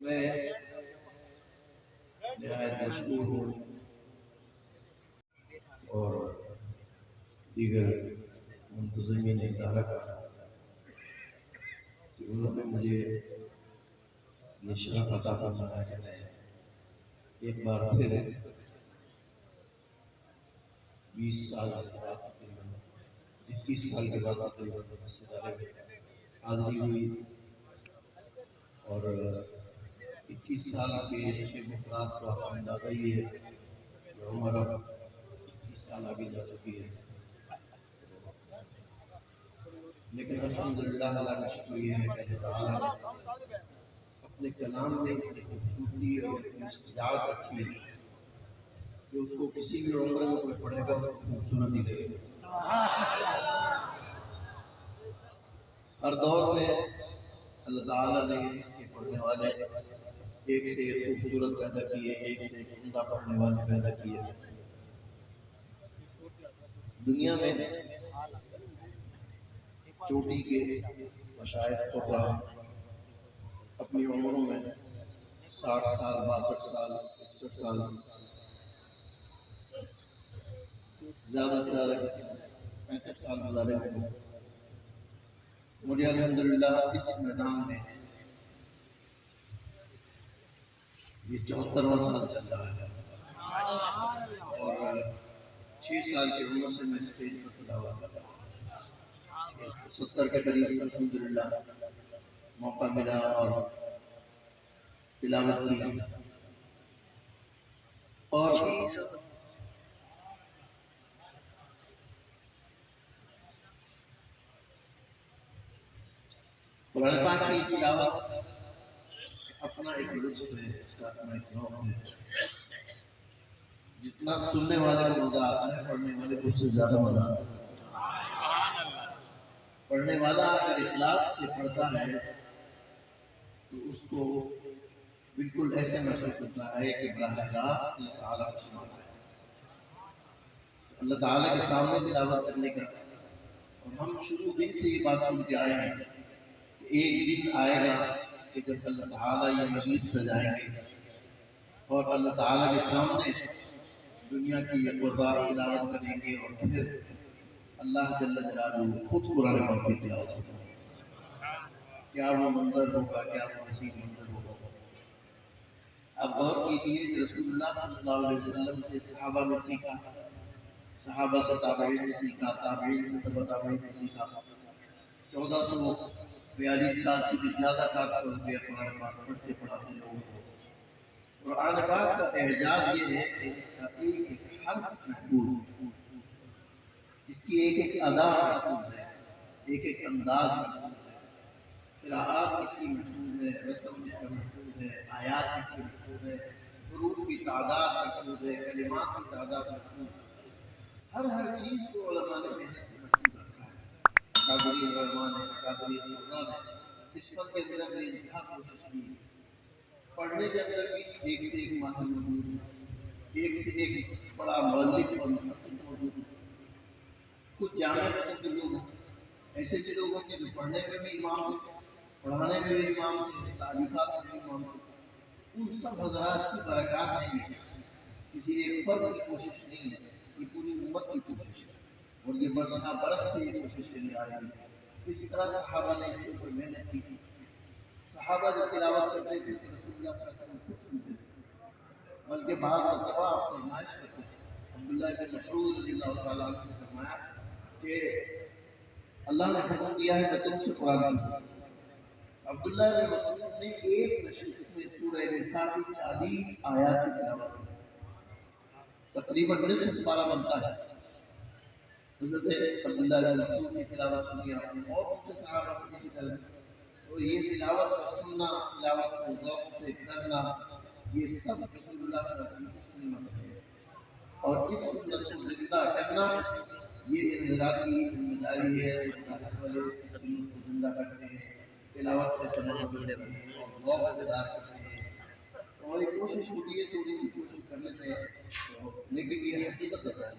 میں نہایت مشکور ہوں اور دیگر منتظمین ادارہ کا کہ انہوں نے مجھے یہ شرف عطا فرمایا کہ میں ایک بار پھر 20 سال کے بعد تقریباً 21 سال کے بعد تقریباً اس ادارے میں حاضری ہوئی اور 21 سال کے نشیب و فراز کا اندازہ یہ ہے کہ عمر اب 21 سال آگے جا چکی ہے، لیکن الحمدللہ اللہ کا شکر یہ ہے کہ اللہ تعالیٰ نے اپنے کلام میں اتنی خوبصورتی اور اتنی استعداد رکھی ہے کہ اس کو کسی بھی عمر میں کوئی پڑھے گا تو خوبصورتی دے گا۔ ہر دور میں اللہ تعالیٰ نے اس کے پڑھنے والے ایک سے ایک خوبصورت پیدا کیے، ایک سے ایک عمدہ پڑھنے والے پیدا کیے۔ دنیا میں چوٹی کے مشائخ قرآ اپنی عمروں میں 60 سال، 62 سال، 61 سال، زیادہ سے زیادہ کسی 65 سال گزارے ہوئے۔ مجھے الحمدللہ اس میدان میں یہ 74واں سال چل رہا ہے اور 6 سال کی عمر سے میں اسٹیج پر تلاوت کر رہا ہوں۔ 70 کے قریب الحمدللہ موقع ملا اور تلاوت کی اور قرآن پاک کی تلاوت اپنا ایک لطف ہے، اس کا اپنا ایک ذوق ہے۔ جتنا سننے والے کو مزہ آتا ہے، پڑھنے والے کو اس سے زیادہ مزہ آتا ہے۔ پڑھنے والا اگر اخلاص سے پڑھتا ہے تو اس کو بالکل ایسے محسوس ہوتا ہے کہ براہ راست اللہ تعالیٰ کو سنا رہا ہے۔ اللہ تعالیٰ کے سامنے تلاوت کرنے کا، اور ہم شروع دن سے یہ بات سنتے آئے ہیں کہ ایک دن آئے گا کہ جب اللہ تعالیٰ یہ مجلس سجائیں گے اور اللہ تعالیٰ کے سامنے دنیا کی یہ قربان تلاوت کریں گے اور پھر اللہ جل جلالہ خود قرآن پاک کی تلاوت کریں گے۔ کیا وہ منظر ہوگا، کیا وہ حسین منظر ہوگا۔ اب غور کیجیے کہ رسول اللہ صلی اللہ علیہ وسلم سے صحابہ نے سیکھا، صحابہ سے تابعین نے سیکھا، تابعین سے تبع تابعین نے سیکھا۔ 1442 سال سے بھی زیادہ کار ہوئے قرآن پاک پڑھتے پڑھاتے لوگوں کو۔ قرآن پاک کا اعجاز یہ ہے کہ اس کا ایک ایک حرف محفوظ، اس کی ایک ایک ادا محفوظ ہے، ایک ایک انداز محفوظ ہے، قراءات اس کی محفوظ ہے، رسم اس کا محفوظ ہے، آیات اس کی محفوظ ہے، حروف کی تعداد محفوظ ہے، کلمات کی تعداد محفوظ ہے۔ ہر چیز کو علماء نے محنت سے محفوظ رکھا ہے۔ اکابرین علماء نے، اکابرین قرآن نے اس پر کے اندر میں انتہا کوشش کی۔ پڑھنے کے اندر بھی ایک سے ایک ماہر موجود ہے، ایک سے ایک بڑا مؤلف اور محقق موجود ہے۔ کچھ جامع قسم کے لوگ ہیں، ایسے بھی لوگ ہیں جو پڑھنے میں بھی امام ہیں، پڑھانے میں بھی امام ہیں، تعلیفات میں بھی امام ہیں۔ ان سب حضرات کی برکات ہیں یہ، کسی ایک فرد کی کوشش نہیں ہے، یہ پوری امت کی کوشش ہے اور یہ برسہ برس سے یہ کوشش چلی آ رہی ہے۔ اس طرح صحابہ نے اس کے اوپر محنت کی تھی۔ صحابہ جو تلاوت کرتے تھے تو رسول اللہ صلی اللہ علیہ وسلم خود سنتے تھے، بلکہ بعض مرتبہ آپ فرمائش کرتے تھے۔ عبداللہ بن مسعود رضی اللہ تعالیٰ عنہ نے فرمایا کہ اللہ نے حکم دیا ہے کہ تم سے قرآن سنو۔ عبداللہ بن مسعود نے ایک نشست میں سورہ نساء کی 40 آیات کی تلاوت کی، تقریباً نصف پارہ بنتا ہے۔ حضرت عبداللہ بن مسعود کی تلاوت سنی آپ نے، اور دوسرے صحابہ سے اسی طرح۔ تو یہ تلاوت کا سننا، تلاوت کو ذوق سے کرنا، یہ سب رسول اللہ صلی اللہ علیہ وسلم کی سنت ہے، اور اس سنت کو زندہ کرنا یہ انفرادی ذمہ داری ہے۔ مدارس والے اس سنت کو زندہ کرتے ہیں، تلاوت کا اہتمام کرتے ہیں اور ذوق بیدار کرتے ہیں۔ ہماری کوشش ہوتی ہے، تھوڑی سی کوشش کر لیتے ہیں، لیکن یہ حقیقت ہے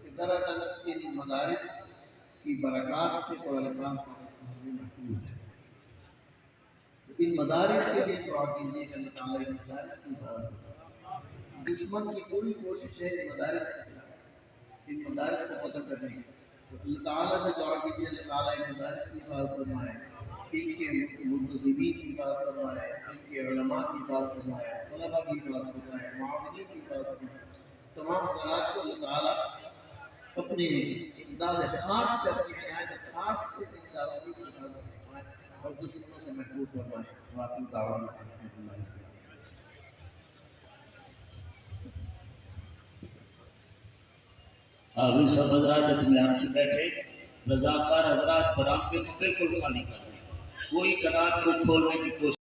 کہ دراصل ان مدارس کی برکات سے قرآن پاک محفوظ ہے۔ ان مدارس کے لیے دعا کیجیے کہ اللہ تعالیٰ ان مدارس کی حفاظت کرے۔ دشمن کی پوری کوشش ہے ان مدارس کے خلاف، ان مدارس کو ختم کرنے کی، تو اللہ تعالیٰ سے دعا کیجیے اللہ تعالیٰ ان مدارس کی حفاظت فرمائے، ان کے منتظمین کی حفاظت فرمائے، ان کے علماء کی حفاظت فرمائے، طلباء کی حفاظت فرمائے، معاونین کی حفاظت فرمائے، تمام حضرات کو اللہ تعالیٰ اپنے امداد خاص سے، اپنی عنایت خاص سے ان اداروں کی حفاظت فرمائے اور دشمنوں سے محفوظ فرمائے۔ واقعی دعوانا الحمدللہ۔ حافظ صاحب حضرات اطمینان سے بیٹھے، رضاکار حضرات برآمدے کو بالکل خالی کر دیں، کوئی کنات کو کھولنے کی کوشش